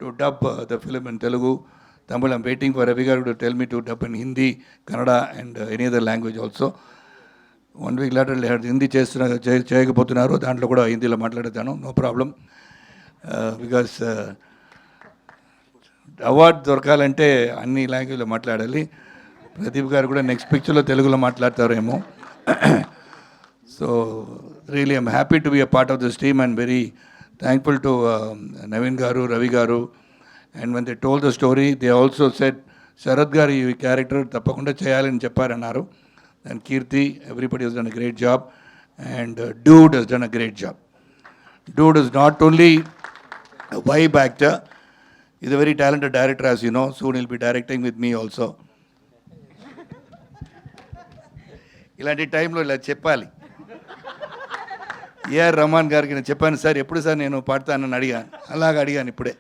to dub the film in Telugu. Tamil, I'm waiting for Ravi Garu to tell me to dub in Hindi, Kannada and any other language also. 1 week later, Hindi చేయకపోతున్నారు, దాంట్లో కూడా హిందీలో మాట్లాడతాను, no problem. Because award దొరకాలంటే అన్ని లాంగ్వేజ్లో మాట్లాడాలి. ప్రదీప్ గారు కూడా నెక్స్ట్ పిక్చర్లో తెలుగులో మాట్లాడతారేమో. So really I'm happy to be a part of this team and very thankful to Naveen garu, Ravi garu. And when they told the story they also said Sharath garu ఈ క్యారెక్టర్ తప్పకుండా చేయాలని చెప్పారన్నారు. And Kirti, everybody has done a great job, and Dude has done a great job. Dude is not only a vibe actor, he's a very talented director, as you know. Soon he'll be directing with me also. ఇలాంటి టైంలో ఇలా చెప్పాలి. AR Rahman గారికి నేను చెప్పాను, sir ఎప్పుడు sir నేను పాడతానని అడిగాను, అలాగ అడిగాను ఇప్పుడే.